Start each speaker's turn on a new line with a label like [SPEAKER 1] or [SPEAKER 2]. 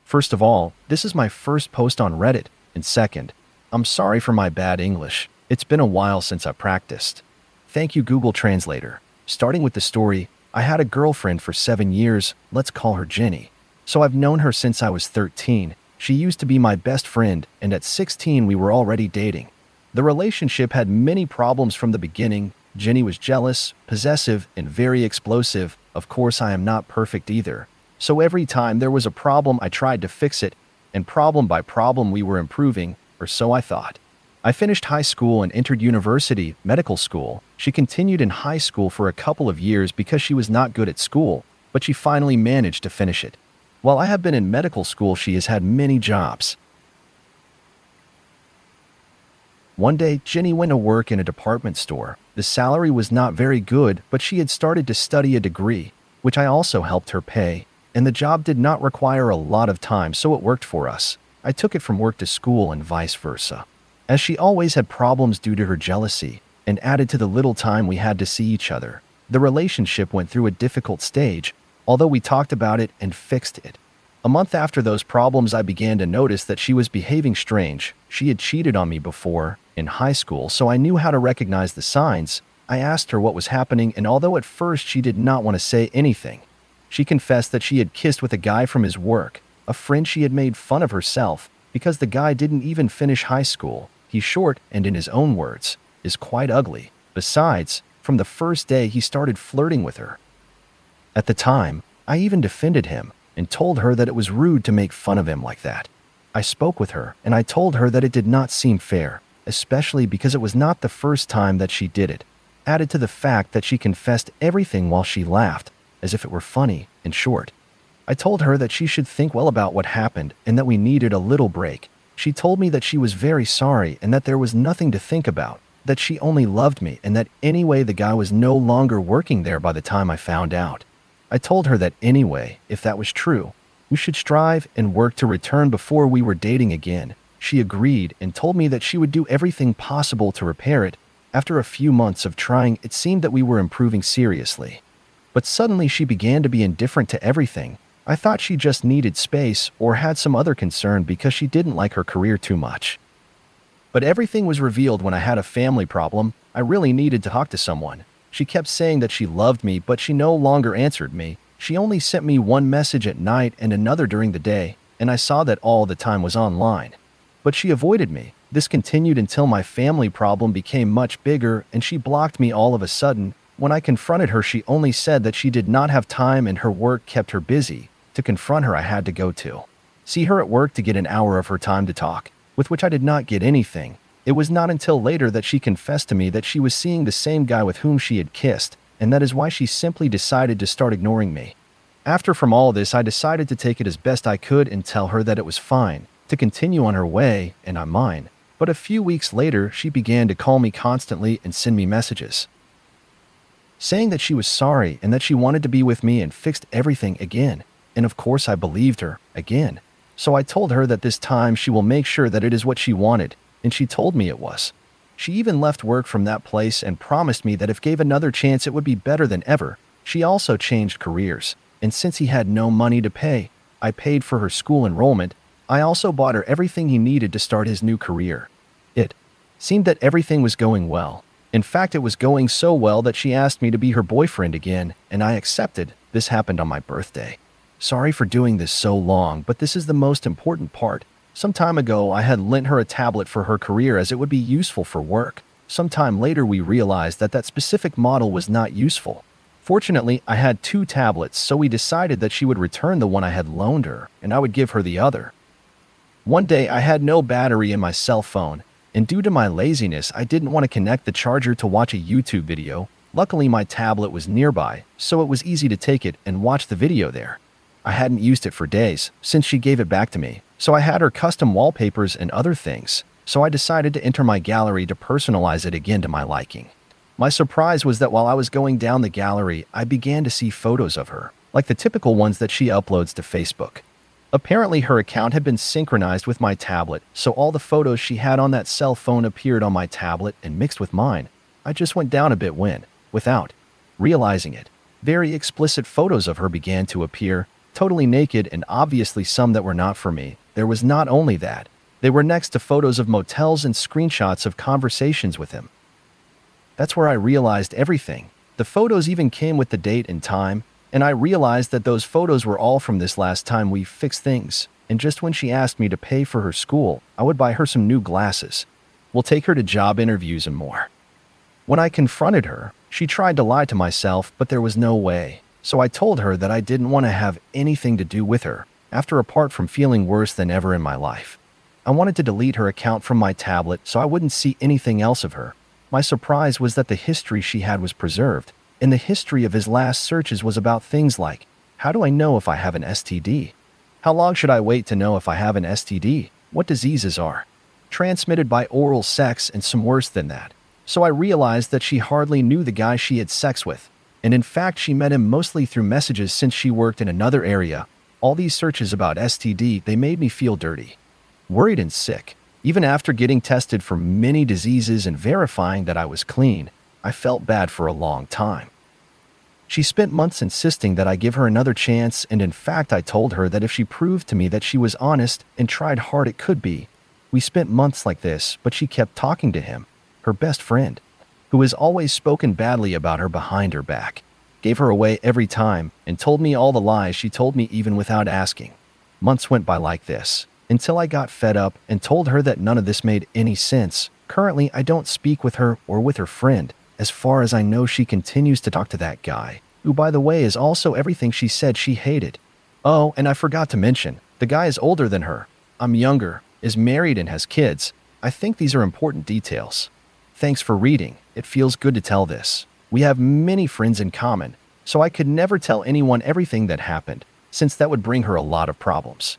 [SPEAKER 1] First of all, this is my first post on Reddit, and second, I'm sorry for my bad English. It's been a while since I practiced. Thank you, Google Translator. Starting with the story, I had a girlfriend for 7 years, let's call her Jenny. So I've known her since I was 13. She used to be my best friend, and at 16 we were already dating. The relationship had many problems from the beginning. Jenny was jealous, possessive, and very explosive. Of course, I am not perfect either. So every time there was a problem, I tried to fix it, and problem by problem we were improving, or so I thought. I finished high school and entered university, medical school. She continued in high school for a couple of years because she was not good at school, but she finally managed to finish it. While I have been in medical school, she has had many jobs. One day, Jenny went to work in a department store. The salary was not very good, but she had started to study a degree, which I also helped her pay, and the job did not require a lot of time, so it worked for us. I took it from work to school and vice versa. As she always had problems due to her jealousy, and added to the little time we had to see each other, the relationship went through a difficult stage, although we talked about it and fixed it. A month after those problems, I began to notice that she was behaving strange. She had cheated on me before, in high school, so I knew how to recognize the signs. I asked her what was happening, and although at first she did not want to say anything, she confessed that she had kissed with a guy from his work, a friend. She had made fun of herself because the guy didn't even finish high school. He's short and, in his own words, is quite ugly. Besides, from the first day he started flirting with her. At the time, I even defended him and told her that it was rude to make fun of him like that. I spoke with her and I told her that it did not seem fair, especially because it was not the first time that she did it. Added to the fact that she confessed everything while she laughed, as if it were funny. In short, I told her that she should think well about what happened and that we needed a little break. She told me that she was very sorry and that there was nothing to think about, that she only loved me, and that anyway the guy was no longer working there by the time I found out. I told her that anyway, if that was true, we should strive and work to return before we were dating again. She agreed and told me that she would do everything possible to repair it. After a few months of trying, it seemed that we were improving seriously. But suddenly she began to be indifferent to everything. I thought she just needed space or had some other concern because she didn't like her career too much. But everything was revealed when I had a family problem. I really needed to talk to someone. She kept saying that she loved me, but she no longer answered me. She only sent me one message at night and another during the day, and I saw that all the time was online. But she avoided me. This continued until my family problem became much bigger and she blocked me all of a sudden. When I confronted her, she only said that she did not have time and her work kept her busy. To confront her, I had to go to see her at work to get an hour of her time to talk, with which I did not get anything. It was not until later that she confessed to me that she was seeing the same guy with whom she had kissed, and that is why she simply decided to start ignoring me. After from all this, I decided to take it as best I could and tell her that it was fine, to continue on her way, and on mine. But a few weeks later, she began to call me constantly and send me messages, saying that she was sorry and that she wanted to be with me and fixed everything again. And of course I believed her, again. So I told her that this time she will make sure that it is what she wanted, and she told me it was. She even left work from that place and promised me that if gave another chance it would be better than ever. She also changed careers, and since he had no money to pay, I paid for her school enrollment. I also bought her everything he needed to start his new career. It seemed that everything was going well. In fact, it was going so well that she asked me to be her boyfriend again, and I accepted. This happened on my birthday. Sorry for doing this so long, but this is the most important part. Some time ago, I had lent her a tablet for her career as it would be useful for work. Some time later, we realized that that specific model was not useful. Fortunately, I had 2 tablets, so we decided that she would return the one I had loaned her, and I would give her the other. One day, I had no battery in my cell phone, and due to my laziness, I didn't want to connect the charger to watch a YouTube video. Luckily, my tablet was nearby, so it was easy to take it and watch the video there. I hadn't used it for days since she gave it back to me, so I had her custom wallpapers and other things, so I decided to enter my gallery to personalize it again to my liking. My surprise was that while I was going down the gallery, I began to see photos of her, like the typical ones that she uploads to Facebook. Apparently, her account had been synchronized with my tablet, so all the photos she had on that cell phone appeared on my tablet and mixed with mine. I just went down a bit when, without realizing it, very explicit photos of her began to appear. totally naked, and obviously some that were not for me. There was not only that, they were next to photos of motels and screenshots of conversations with him. That's where I realized everything. The photos even came with the date and time, and I realized that those photos were all from this last time we fixed things. And just when she asked me to pay for her school, I would buy her some new glasses. We'll take her to job interviews and more. When I confronted her, she tried to lie to myself, but there was no way. So I told her that I didn't want to have anything to do with her, apart from feeling worse than ever in my life. I wanted to delete her account from my tablet so I wouldn't see anything else of her. My surprise was that the history she had was preserved, and the history of his last searches was about things like, how do I know if I have an STD? How long should I wait to know if I have an STD? What diseases are transmitted by oral sex, and some worse than that. So I realized that she hardly knew the guy she had sex with, and in fact she met him mostly through messages since she worked in another area. All these searches about STD, they made me feel dirty, worried and sick. Even after getting tested for many diseases and verifying that I was clean, I felt bad for a long time. She spent months insisting that I give her another chance, and in fact I told her that if she proved to me that she was honest and tried hard it could be. We spent months like this, but she kept talking to him, her best friend, who has always spoken badly about her behind her back, gave her away every time, and told me all the lies she told me even without asking. Months went by like this, until I got fed up and told her that none of this made any sense. Currently, I don't speak with her or with her friend. As far as I know, she continues to talk to that guy, who, by the way, is also everything she said she hated. Oh, and I forgot to mention, the guy is older than her. I'm younger, is married, and has kids. I think these are important details. Thanks for reading. It feels good to tell this. We have many friends in common, so I could never tell anyone everything that happened, since that would bring her a lot of problems.